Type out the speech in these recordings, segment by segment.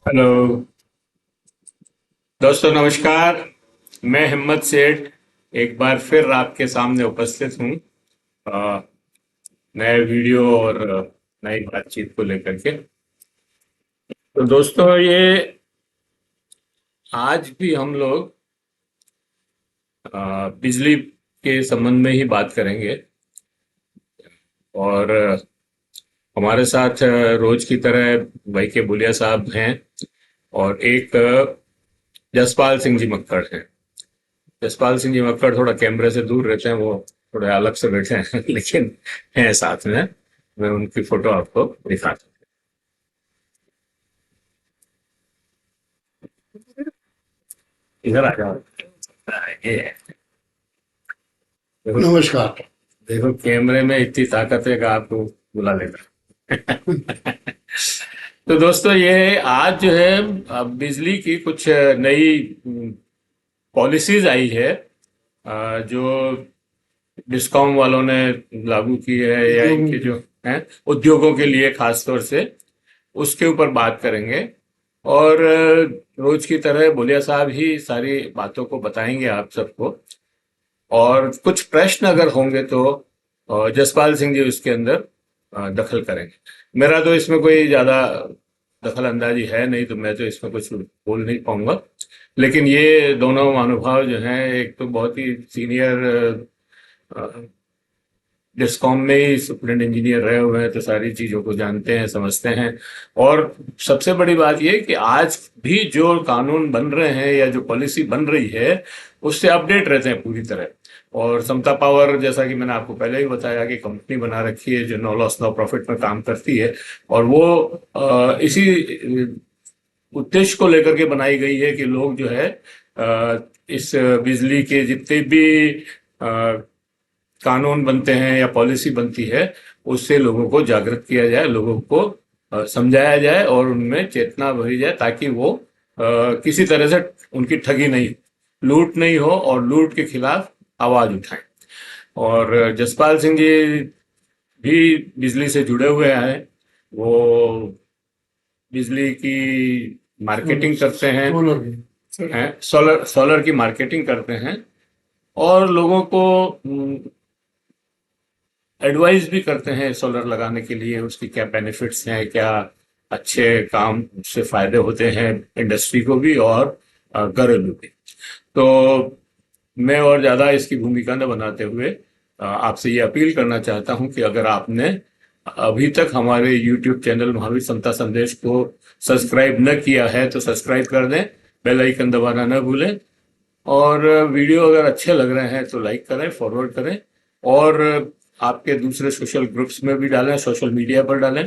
Hello दोस्तों, नमस्कार। मैं हिम्मत सेठ एक बार फिर आपके सामने उपस्थित हूँ अ, नए वीडियो और नई बातचीत को लेकर के। तो दोस्तों, ये आज भी हम लोग बिजली के संबंध में ही बात करेंगे। और हमारे साथ रोज की तरह भाई के बुलिया साहब हैं और एक जसपाल सिंह जी मक्कड़ हैं। जसपाल सिंह जी मक्कड़ थोड़ा कैमरे से दूर रहते हैं, वो थोड़े अलग से बैठे हैं लेकिन हैं साथ में। मैं उनकी फोटो आपको दिखाता हूँ, इधर आ जाओ। ये है। देखो, नमस्कार। देखो कैमरे में इतनी ताकत है कि आपको बुला लेगा। तो दोस्तों, ये आज जो है बिजली की कुछ नई पॉलिसीज आई है, जो डिस्कॉम वालों ने लागू की है या उद्योगों इनके की जो हैं उद्योगों के लिए खास तौर से, उसके ऊपर बात करेंगे। और रोज की तरह बोलिया साहब ही सारी बातों को बताएंगे आप सबको। और कुछ प्रश्न अगर होंगे तो जसपाल सिंह जी उसके अंदर दखल करेंगे। मेरा तो इसमें कोई ज्यादा दखल अंदाजी है नहीं, तो मैं तो इसमें कुछ बोल नहीं पाऊंगा। लेकिन ये दोनों महानुभाव जो हैं, एक तो बहुत ही सीनियर डिस्कॉम में ही सुप्रीम इंजीनियर रहे हुए हैं, तो सारी चीजों को जानते हैं, समझते हैं। और सबसे बड़ी बात यह कि आज भी जो कानून बन रहे हैं या जो पॉलिसी बन रही है, उससे अपडेट रहते हैं पूरी तरह। और समता पावर, जैसा कि मैंने आपको पहले ही बताया, कि कंपनी बना रखी है जो नो लॉस नो प्रॉफिट में काम करती है। और वो इसी उद्देश्य को लेकर के बनाई गई है कि लोग जो है इस बिजली के जितने भी कानून बनते हैं या पॉलिसी बनती है, उससे लोगों को जागृत किया जाए, लोगों को समझाया जाए और उनमें चेतना भरी जाए, ताकि वो किसी तरह से उनकी ठगी नहीं, लूट नहीं हो, और लूट के खिलाफ आवाज उठाएं। और जसपाल सिंह जी भी बिजली से जुड़े हुए हैं। वो बिजली की मार्केटिंग करते हैं, सोलर सोलर की मार्केटिंग करते हैं। और लोगों को एडवाइस भी करते हैं सोलर लगाने के लिए, उसकी क्या बेनिफिट्स हैं, क्या अच्छे काम उससे फायदे होते हैं इंडस्ट्री को भी और घरेलू भी। तो मैं और ज़्यादा इसकी भूमिका न बनाते हुए आपसे ये अपील करना चाहता हूं कि अगर आपने अभी तक हमारे YouTube चैनल महावीर समता संदेश को सब्सक्राइब न किया है तो सब्सक्राइब कर दें, बेल आइकन दबाना न भूलें। और वीडियो अगर अच्छे लग रहे हैं तो लाइक करें, फॉरवर्ड करें, और आपके दूसरे सोशल ग्रुप्स में भी डालें, सोशल मीडिया पर डालें।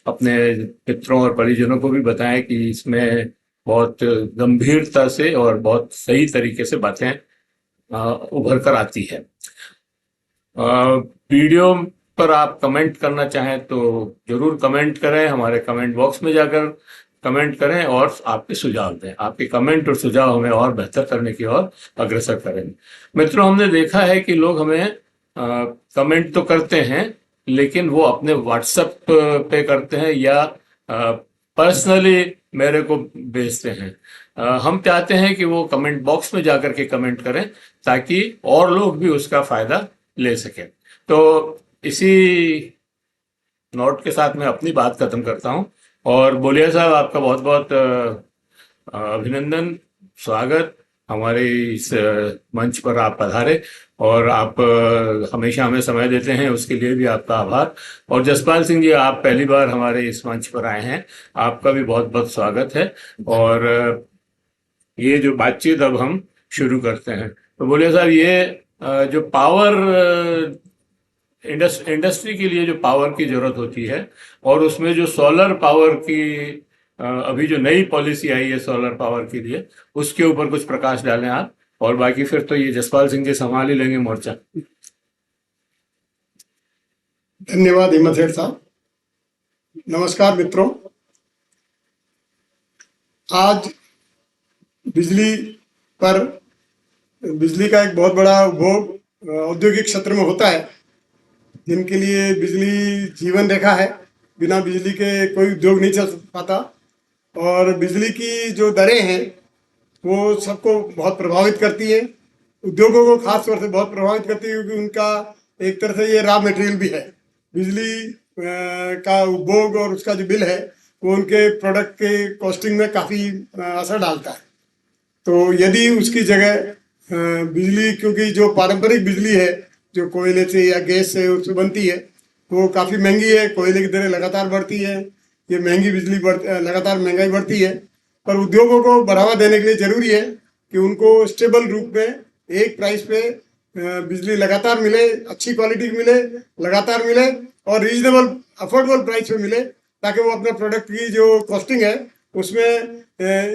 अपने मित्रों और परिजनों को भी बताएं कि इसमें बहुत गंभीरता से और बहुत सही तरीके से बातें उभर कर आती है। वीडियो पर आप कमेंट करना चाहें तो जरूर कमेंट करें, हमारे कमेंट बॉक्स में जाकर कमेंट करें और आपके सुझाव दें। आपके कमेंट और सुझाव हमें और बेहतर करने की ओर अग्रसर करेंगे। मित्रों, हमने देखा है कि लोग हमें कमेंट तो करते हैं, लेकिन वो अपने व्हाट्सएप पे करते हैं या पर्सनली मेरे को भेजते हैं। हम चाहते हैं कि वो कमेंट बॉक्स में जाकर के कमेंट करें, ताकि और लोग भी उसका फायदा ले सकें। तो इसी नोट के साथ मैं अपनी बात खत्म करता हूं। और बोलिया साहब, आपका बहुत बहुत अभिनंदन, स्वागत। हमारे इस मंच पर आप पधारे और आप हमेशा हमें समय देते हैं, उसके लिए भी आपका आभार। और जसपाल सिंह जी, आप पहली बार हमारे इस मंच पर आए हैं, आपका भी बहुत बहुत स्वागत है। और ये जो बातचीत अब हम शुरू करते हैं। तो बोलिए साहब, ये जो पावर इंडस्ट्री के लिए जो पावर की जरूरत होती है, और उसमें जो सोलर पावर की अभी जो नई पॉलिसी आई है सोलर पावर के लिए, उसके ऊपर कुछ प्रकाश डालें आप। और बाकी फिर तो ये जसपाल सिंह जी संभाल ही लेंगे मोर्चा। धन्यवाद हिम्मत सेठ साहब। नमस्कार मित्रों। आज बिजली पर बिजली का एक बहुत बड़ा उपभोग औद्योगिक क्षेत्र में होता है, जिनके लिए बिजली जीवन रेखा है। बिना बिजली के कोई उद्योग नहीं चल पाता। और बिजली की जो दरें हैं वो सबको बहुत प्रभावित करती है, उद्योगों को खास तौर से बहुत प्रभावित करती है, क्योंकि उनका एक तरह से ये रॉ मटेरियल भी है। बिजली का उपभोग और उसका जो बिल है वो उनके प्रोडक्ट के कॉस्टिंग में काफ़ी असर डालता है। तो यदि उसकी जगह बिजली, क्योंकि जो पारंपरिक बिजली है जो कोयले से या गैस से उससे बनती है वो काफ़ी महंगी है, कोयले की दरें लगातार बढ़ती है, ये महंगी बिजली लगातार महंगाई बढ़ती है। पर उद्योगों को बढ़ावा देने के लिए जरूरी है कि उनको स्टेबल रूप में एक प्राइस पे बिजली लगातार मिले, अच्छी क्वालिटी की मिले, लगातार मिले और रीजनेबल अफोर्डेबल प्राइस पे मिले, ताकि वो अपने प्रोडक्ट की जो कॉस्टिंग है उसमें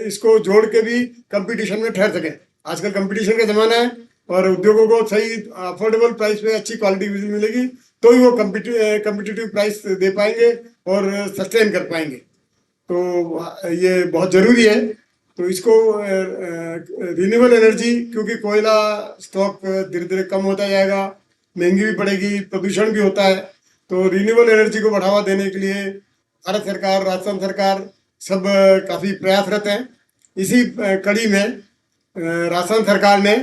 इसको जोड़ के भी कंपटीशन में ठहर सके। आजकल कंपटीशन का जमाना है और उद्योगों को सही अफोर्डेबल प्राइस पे अच्छी क्वालिटी बिजली मिलेगी तो ही वो कम्पिटिटिव प्राइस दे पाएंगे और सस्टेन कर पाएंगे। तो ये बहुत ज़रूरी है। तो इसको रिन्यूएबल एनर्जी, क्योंकि कोयला स्टॉक धीरे धीरे कम होता जाएगा, महंगी भी पड़ेगी, प्रदूषण भी होता है, तो रिन्यूएबल एनर्जी को बढ़ावा देने के लिए भारत सरकार, राजस्थान सरकार सब काफ़ी प्रयासरत हैं। इसी कड़ी में राजस्थान सरकार ने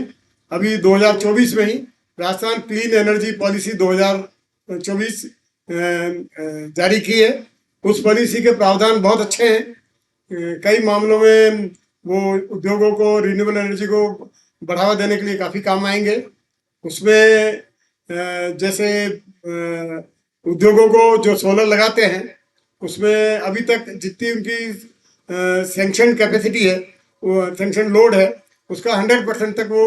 अभी 2024 में ही राजस्थान क्लीन एनर्जी पॉलिसी 2024 जारी की है। उस पॉलिसी के प्रावधान बहुत अच्छे हैं। कई मामलों में वो उद्योगों को रिन्यूएबल एनर्जी को बढ़ावा देने के लिए काफ़ी काम आएंगे। उसमें जैसे उद्योगों को जो सोलर लगाते हैं उसमें अभी तक जितनी उनकी सैंक्शन कैपेसिटी है, वो सैंक्शन लोड है, उसका 100% तक वो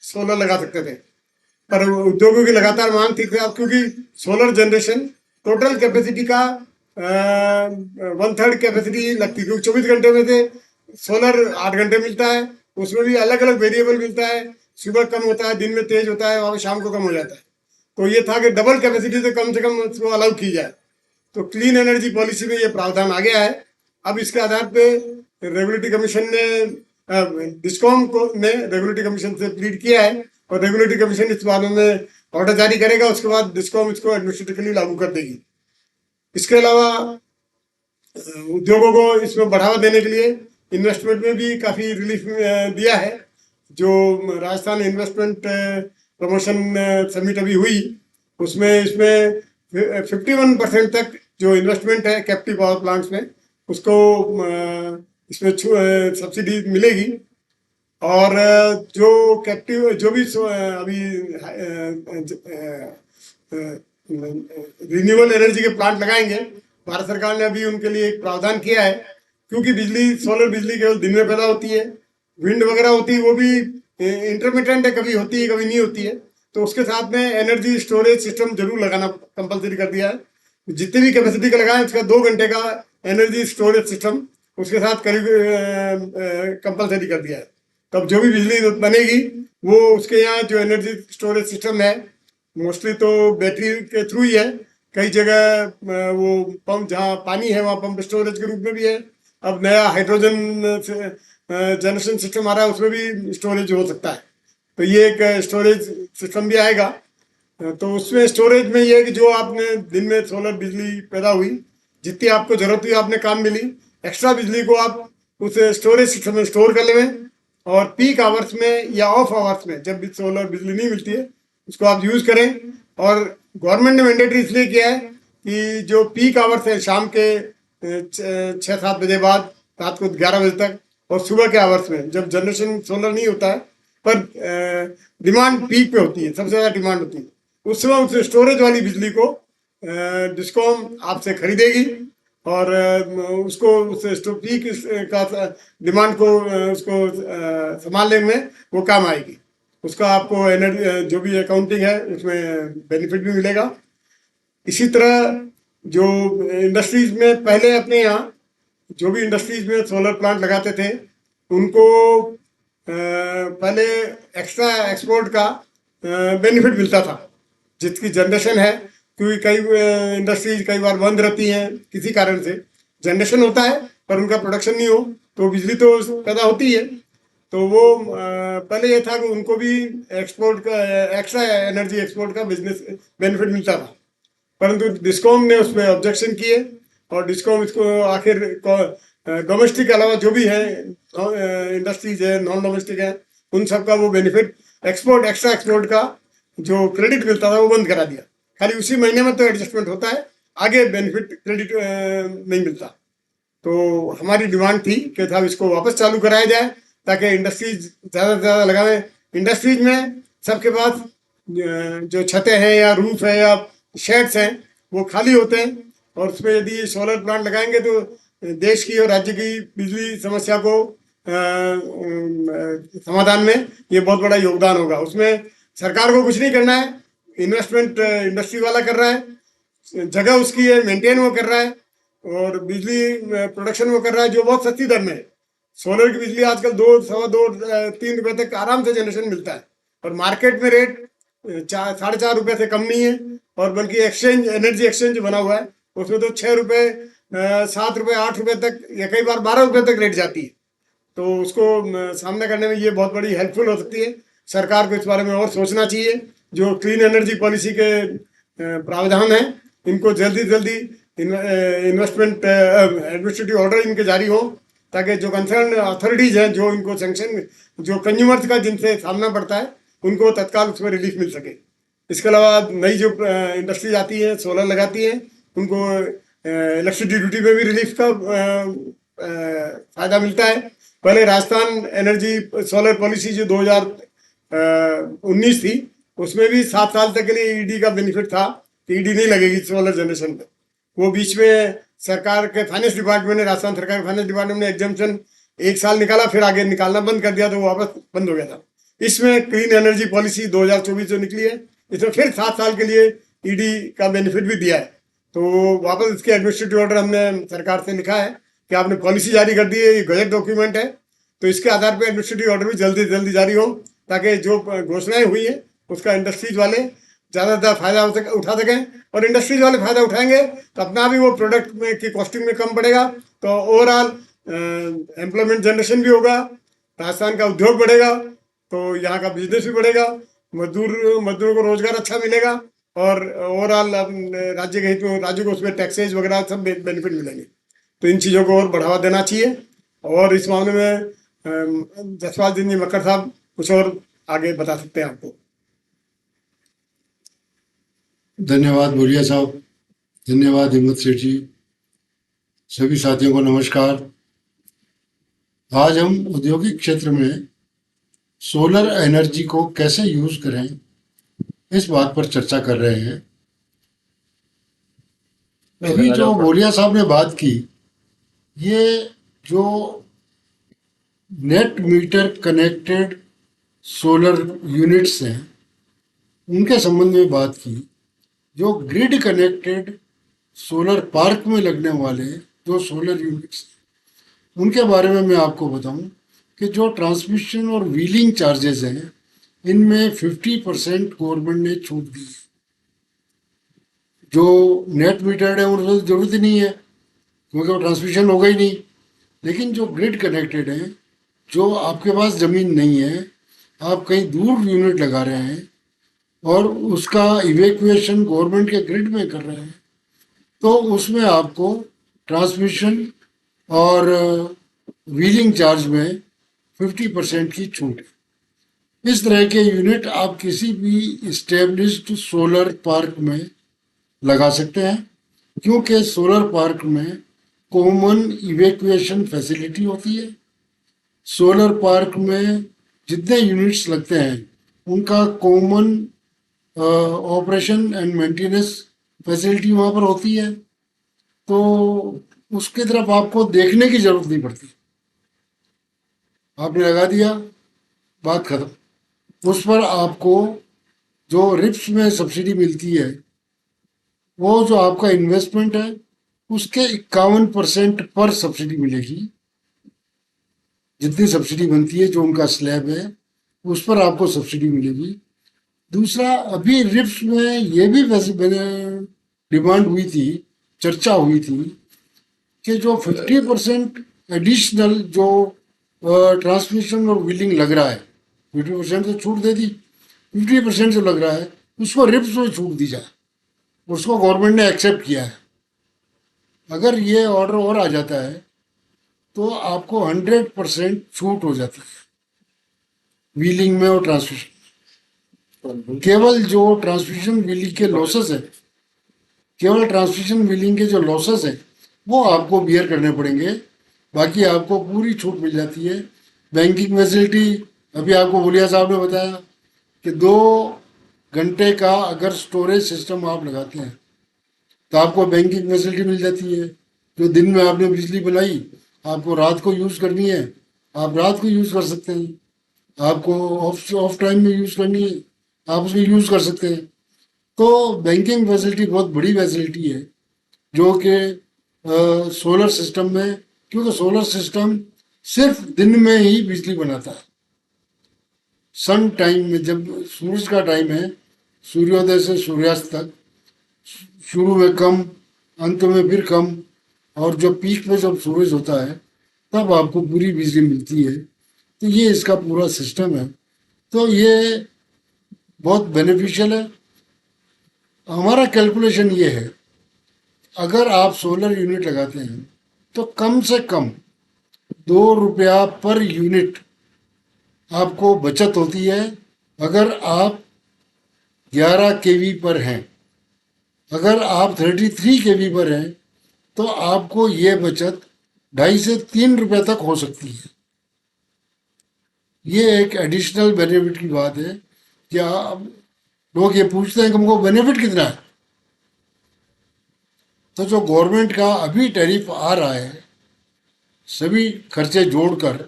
सोलर लगा सकते थे। पर उद्योगों की लगातार मांग थी, अब क्योंकि सोलर जनरेशन टोटल कैपेसिटी का 1/3 कैपेसिटी लगती है, क्योंकि 24 घंटे में से सोलर 8 घंटे मिलता है, उसमें भी अलग अलग वेरिएबल मिलता है, सुबह कम होता है, दिन में तेज होता है और शाम को कम हो जाता है। तो ये था कि डबल कैपेसिटी तो कम से कम उसको अलाउ की जाए। तो क्लीन एनर्जी पॉलिसी में ये प्रावधान आ गया है। अब इसके आधार पे रेगुलेटरी कमीशन ने डिस्कॉम को ने रेगुलेटरी कमीशन से प्लीड किया है और रेगुलेटरी कमीशन इस बारे में ऑर्डर जारी करेगा। उसके बाद डिस्कॉम इसको एडमिनिस्ट्रेटिवली लागू कर देगी। इसके अलावा उद्योगों को इसमें बढ़ावा देने के लिए इन्वेस्टमेंट में भी काफ़ी रिलीफ दिया है। जो राजस्थान इन्वेस्टमेंट प्रमोशन समिट अभी हुई उसमें इसमें 51% तक जो इन्वेस्टमेंट है कैप्टिव पावर प्लांट्स में उसको इसमें सब्सिडी मिलेगी। और जो कैप्टिव जो भी अभी रिन्यूएबल एनर्जी के प्लांट लगाएंगे, भारत सरकार ने अभी उनके लिए एक प्रावधान किया है। क्योंकि बिजली, सोलर बिजली केवल दिन में पैदा होती है, विंड वगैरह होती है वो भी इंटरमिटेंट है, कभी होती है कभी नहीं होती है। तो उसके साथ में एनर्जी स्टोरेज सिस्टम जरूर लगाना कंपलसरी कर दिया है। जितनी भी कैपेसिटी का लगाएं उसका 2 घंटे का एनर्जी स्टोरेज सिस्टम उसके साथ करीब कंपलसरी कर दिया है। तब जो भी बिजली बनेगी वो उसके यहाँ जो एनर्जी स्टोरेज सिस्टम है, मोस्टली तो बैटरी के थ्रू ही है। कई जगह वो पंप, जहाँ पानी है वहाँ पंप स्टोरेज के रूप में भी है। अब नया हाइड्रोजन जनरेशन सिस्टम आ रहा है, उसमें भी स्टोरेज हो सकता है। तो ये एक स्टोरेज सिस्टम भी आएगा। तो उसमें स्टोरेज में ये है कि जो आपने दिन में सोलर बिजली पैदा हुई, जितनी आपको जरूरत हुई, आपने काम मिली, एक्स्ट्रा बिजली को आप उस स्टोरेज सिस्टम में स्टोर कर लें और पीक आवर्स में या ऑफ आवर्स में जब भी सोलर बिजली नहीं मिलती है उसको आप यूज़ करें। और गवर्नमेंट ने मैंडेटरी इसलिए किया है कि जो पीक आवर्स है शाम के 6-7 बजे बाद, रात को 11 बजे तक, और सुबह के आवर्स में जब जनरेशन सोलर नहीं होता है पर डिमांड पीक पे होती है, सबसे ज़्यादा डिमांड होती है, उस समय उस स्टोरेज वाली बिजली को डिस्कॉम आपसे खरीदेगी और उसको उस पीक का डिमांड को उसको संभालने में वो काम आएगी। उसका आपको एनर्जी जो भी अकाउंटिंग है उसमें बेनिफिट भी मिलेगा। इसी तरह जो इंडस्ट्रीज में पहले अपने यहाँ जो भी इंडस्ट्रीज में सोलर प्लांट लगाते थे उनको पहले एक्स्ट्रा एक्सपोर्ट का बेनिफिट मिलता था जिसकी जनरेशन है, क्योंकि कई इंडस्ट्रीज कई बार बंद रहती हैं, किसी कारण से जनरेशन होता है पर उनका प्रोडक्शन नहीं हो तो बिजली तो पैदा होती है। तो वो पहले ये था कि उनको भी एक्सपोर्ट का, एक्स्ट्रा एनर्जी एक्सपोर्ट का बिजनेस बेनिफिट मिलता था, परंतु डिस्कॉम ने उसमें ऑब्जेक्शन किए और डिस्कॉम इसको आखिर डोमेस्टिक के अलावा जो भी है इंडस्ट्रीज है, नॉन डोमेस्टिक है, उन सब का वो बेनिफिट, एक्सपोर्ट, एक्स्ट्रा एक्सपोर्ट का जो क्रेडिट मिलता था वो बंद करा दिया। खाली उसी महीने में तो एडजस्टमेंट होता है, आगे बेनिफिट क्रेडिट नहीं मिलता। तो हमारी डिमांड थी कि साहब इसको वापस चालू कराया जाए ताकि इंडस्ट्रीज ज़्यादा से ज़्यादा लगावे। इंडस्ट्रीज में सबके पास जो छतें हैं या रूफ है या शेड्स हैं वो खाली होते हैं, और उसमें यदि सोलर प्लांट लगाएंगे तो देश की और राज्य की बिजली समस्या को समाधान में ये बहुत बड़ा योगदान होगा। उसमें सरकार को कुछ नहीं करना है, इन्वेस्टमेंट इंडस्ट्री वाला कर रहा है, जगह उसकी है, मेंटेन वो कर रहा है, और बिजली प्रोडक्शन वो कर रहा है जो बहुत सस्ती दर में है। सोलर की बिजली आजकल 2, सवा 2, 3 रुपए तक आराम से जनरेशन मिलता है, और मार्केट में रेट 4.5 रुपए से कम नहीं है, और बल्कि एक्सचेंज, एनर्जी एक्सचेंज बना हुआ है उसमें तो 6 रुपए, 7 रुपए, 8 रुपए तक, या कई बार 12 रुपए तक रेट जाती है। तो उसको सामना करने में ये बहुत बड़ी हेल्पफुल हो सकती है। सरकार को इस बारे में और सोचना चाहिए। जो क्लीन एनर्जी पॉलिसी के प्रावधान हैं इनको जल्दी जल्दी इन्वेस्टमेंट एडमिनिस्ट्रेटिव ऑर्डर इनके जारी हो, ताकि जो कंसर्न अथॉरिटीज हैं, जो इनको सेंक्शन, जो कंज्यूमर्स का जिनसे सामना पड़ता है, उनको तत्काल उसमें रिलीफ मिल सके। इसके अलावा नई जो इंडस्ट्रीज आती है, सोलर लगाती हैं, उनको इलेक्ट्रिसिटी ड्यूटी में भी रिलीफ का फायदा मिलता है। पहले राजस्थान एनर्जी सोलर पॉलिसी जो 2019 थी, उसमें भी 7 साल तक के लिए ईडी का बेनिफिट था कि ईडी नहीं लगेगी सोलर जनरेशन पे। वो बीच में सरकार के फाइनेंस डिपार्टमेंट ने, राजस्थान सरकार के फाइनेंस डिपार्टमेंट ने एग्जाम्पशन 1 साल निकाला, फिर आगे निकालना बंद कर दिया, तो वो वापस बंद हो गया था। इसमें क्लीन एनर्जी पॉलिसी 2024 जो निकली है, इसमें फिर 7 साल के लिए ईडी का बेनिफिट भी दिया है। तो वापस इसके एडमिनिस्ट्रेटिव ऑर्डर हमने सरकार से लिखा है कि आपने पॉलिसी जारी कर दी है, ये गजट डॉक्यूमेंट है, तो इसके आधार पर एडमिनिस्ट्रेटिव ऑर्डर भी जल्दी से जल्दी जारी हो, ताकि जो घोषणाएं हुई है उसका इंडस्ट्रीज वाले ज़्यादा से ज़्यादा फायदा उठा सकें। और इंडस्ट्रीज वाले फायदा उठाएंगे तो अपना भी वो प्रोडक्ट में की कॉस्टिंग में कम पड़ेगा, तो ओवरऑल एम्प्लॉयमेंट जनरेशन भी होगा, राजस्थान का उद्योग बढ़ेगा, तो यहाँ का बिजनेस भी बढ़ेगा, मजदूरों को रोजगार अच्छा मिलेगा, और ओवरऑल राज्य के हित में, राज्य को उसमें टैक्सेज वगैरह सब बेनिफिट मिलेंगे। तो इन चीज़ों को और बढ़ावा देना चाहिए। और इस मामले में जसपाल जी मक्कर साहब कुछ और आगे बता सकते हैं आपको। धन्यवाद भूरिया साहब, धन्यवाद हिम्मत सेठ जी। सभी साथियों को नमस्कार। आज हम औद्योगिक क्षेत्र में सोलर एनर्जी को कैसे यूज करें, इस बात पर चर्चा कर रहे हैं। अभी जो भूरिया साहब ने बात की, ये जो net metre connected solar units हैं उनके संबंध में बात की। जो ग्रिड कनेक्टेड सोलर पार्क में लगने वाले जो सोलर यूनिट्स उनके बारे में मैं आपको बताऊं कि जो ट्रांसमिशन और व्हीलिंग चार्जेस हैं, इनमें 50% गवर्नमेंट ने छूट दी है। जो नेट मीटर्ड है उनको जरूरत ही नहीं है, क्योंकि वो ट्रांसमिशन होगा ही नहीं। लेकिन जो ग्रिड कनेक्टेड है, जो आपके पास ज़मीन नहीं है, आप कहीं दूर यूनिट लगा रहे हैं और उसका इवैक्यूएशन गवर्नमेंट के ग्रिड में कर रहे हैं, तो उसमें आपको ट्रांसमिशन और व्हीलिंग चार्ज में 50% की छूट है। इस तरह के यूनिट आप किसी भी इस्टेब्लिश्ड सोलर पार्क में लगा सकते हैं, क्योंकि सोलर पार्क में कॉमन इवैक्यूएशन फैसिलिटी होती है। सोलर पार्क में जितने यूनिट्स लगते हैं उनका common operation and maintenance facility वहाँ पर होती है, तो उसकी तरफ आपको देखने की जरूरत नहीं पड़ती। आपने लगा दिया, बात खत्म। उस पर आपको जो रिप्स में सब्सिडी मिलती है, वो जो आपका इन्वेस्टमेंट है उसके 51% पर सब्सिडी मिलेगी। जितनी सब्सिडी बनती है, जो उनका स्लैब है, उस पर आपको सब्सिडी मिलेगी। दूसरा, अभी रिप्स में ये भी वैसे डिमांड हुई थी, चर्चा हुई थी कि जो 50% एडिशनल जो ट्रांसमिशन और व्हीलिंग लग रहा है, 50% तो छूट दे दी, 50% जो लग रहा है उसको रिप्स में छूट दी जाए। उसको गवर्नमेंट ने एक्सेप्ट किया है। अगर ये ऑर्डर और आ जाता है तो आपको 100% छूट हो जाती है व्हीलिंग में और ट्रांसमिशन। केवल जो ट्रांसमिशन व्हीलिंग के लॉसेस है, केवल ट्रांसमिशन व्हीलिंग के जो लॉसेस है वो आपको बियर करने पड़ेंगे, बाकी आपको पूरी छूट मिल जाती है। बैंकिंग फैसिलिटी अभी आपको बोलिया साहब ने बताया कि 2 घंटे का अगर स्टोरेज सिस्टम आप लगाते हैं तो आपको बैंकिंग फैसिलिटी मिल जाती है। जो दिन में आपने बिजली बनाई, आपको रात को यूज़ करनी है, आप रात को यूज़ कर सकते हैं। आपको ऑफ टाइम में यूज़ करनी है, आप उसको यूज़ कर सकते हैं। तो बैंकिंग फैसिलिटी बहुत बड़ी फैसिलिटी है जो कि सोलर सिस्टम में, क्योंकि सोलर सिस्टम सिर्फ दिन में ही बिजली बनाता है। सन टाइम में, जब सूरज का टाइम है, सूर्योदय से सूर्यास्त तक, शुरू में कम, अंत में फिर कम, और जब पीक में जब सूरज होता है तब आपको पूरी बिजली मिलती है। तो ये इसका पूरा सिस्टम है, तो ये बहुत बेनिफिशियल है। हमारा कैलकुलेशन ये है, अगर आप सोलर यूनिट लगाते हैं तो कम से कम 2 रुपया पर यूनिट आपको बचत होती है अगर आप 11 केवी पर हैं। अगर आप 33 केवी पर हैं तो आपको ये बचत 2.5 से 3 रुपये तक हो सकती है। ये एक एडिशनल बेनिफिट की बात है। क्या लोग ये पूछते हैं कि हमको बेनिफिट कितना है, तो जो गवर्नमेंट का अभी टैरिफ आ रहा है, सभी खर्चे जोड़कर,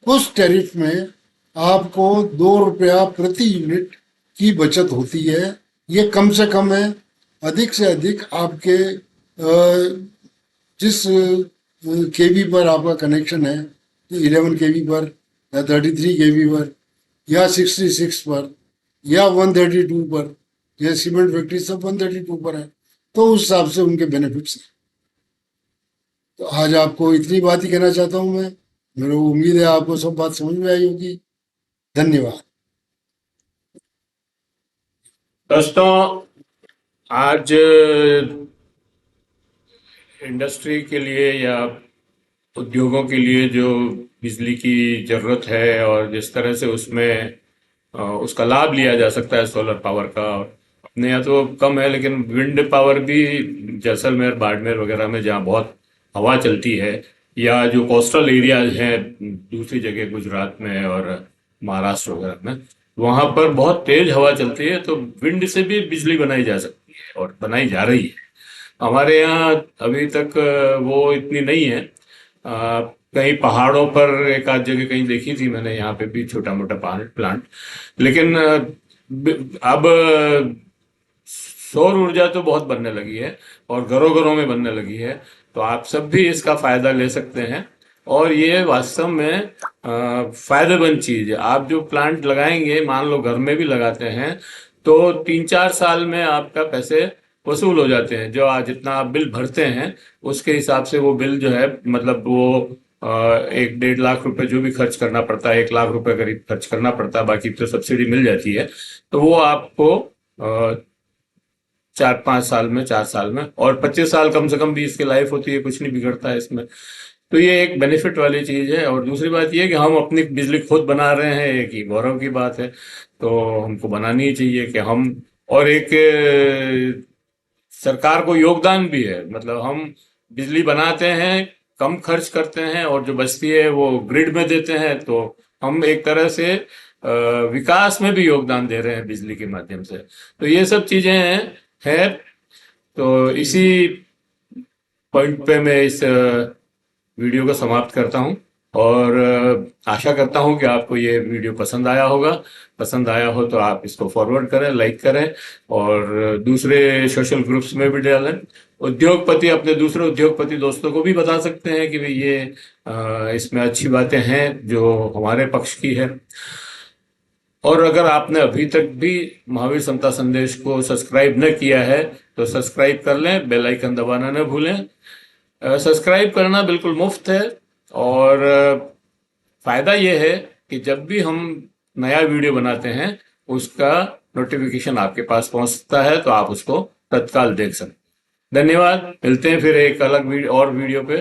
उस टैरिफ में आपको 2 रुपया प्रति यूनिट की बचत होती है। ये कम से कम है। अधिक से अधिक आपके जिस केवी पर आपका कनेक्शन है, 11 केवी पर या 33 केवी पर या 66 पर या 132 पर, या सीमेंट फैक्ट्री सब 132 पर है, तो उस हिसाब से उनके बेनिफिट्स हैं। तो आज आपको इतनी बात ही कहना चाहता हूँ मैं। मेरी उम्मीद है आपको सब बात समझ में आई होगी। धन्यवाद। दोस्तों, आज इंडस्ट्री के लिए या उद्योगों के लिए जो बिजली की ज़रूरत है और जिस तरह से उसमें उसका लाभ लिया जा सकता है सोलर पावर का, अपने यहाँ तो कम है, लेकिन विंड पावर भी जैसलमेर, बाड़मेर वगैरह में जहाँ बहुत हवा चलती है, या जो कोस्टल एरियाज हैं दूसरी जगह गुजरात में और महाराष्ट्र वगैरह में, वहाँ पर बहुत तेज हवा चलती है, तो विंड से भी बिजली बनाई जा सकती है और बनाई जा रही है। हमारे यहाँ अभी तक वो इतनी नहीं है। कहीं पहाड़ों पर एक आध जगह कहीं देखी थी मैंने, यहाँ पे भी छोटा मोटा प्लांट, लेकिन अब सौर ऊर्जा तो बहुत बनने लगी है और घरों घरों में बनने लगी है, तो आप सब भी इसका फायदा ले सकते हैं। और ये वास्तव में फायदेमंद चीज है। आप जो प्लांट लगाएंगे, मान लो घर में भी लगाते हैं, तो 3-4 साल में आपका पैसे वसूल हो जाते हैं। जो आज जितना आप बिल भरते हैं उसके हिसाब से वो बिल जो है, मतलब वो 1-1.5 लाख रुपए जो भी खर्च करना पड़ता है, 1 लाख रुपए करीब खर्च करना पड़ता है, बाकी तो सब्सिडी मिल जाती है, तो वो आपको 4-5 साल में, 4 साल में, और 25 साल कम से कम भी इसकी लाइफ होती है, कुछ नहीं बिगड़ता है इसमें। तो ये एक बेनिफिट वाली चीज है। और दूसरी बात ये कि हम अपनी बिजली खुद बना रहे हैं, एक ही गौरव की बात है, तो हमको बनानी ही चाहिए कि हम, और एक सरकार को योगदान भी है, मतलब हम बिजली बनाते हैं, कम खर्च करते हैं, और जो बचती है वो ग्रिड में देते हैं, तो हम एक तरह से विकास में भी योगदान दे रहे हैं बिजली के माध्यम से। तो ये सब चीजें हैं। तो इसी पॉइंट पे मैं इस वीडियो को समाप्त करता हूं, और आशा करता हूं कि आपको ये वीडियो पसंद आया होगा। पसंद आया हो तो आप इसको फॉरवर्ड करें, लाइक करें, और दूसरे सोशल ग्रुप्स में भी डालें। उद्योगपति, अपने दूसरे उद्योगपति दोस्तों को भी बता सकते हैं कि भाई ये इसमें अच्छी बातें हैं जो हमारे पक्ष की है। और अगर आपने अभी तक भी महावीर समता संदेश को सब्सक्राइब न किया है तो सब्सक्राइब कर लें, बेल आइकन दबाना न भूलें। सब्सक्राइब करना बिल्कुल मुफ्त है, और फायदा यह है कि जब भी हम नया वीडियो बनाते हैं उसका नोटिफिकेशन आपके पास पहुंचता है, तो आप उसको तत्काल देख सकते हैं। धन्यवाद। मिलते हैं फिर एक अलग और वीडियो पे।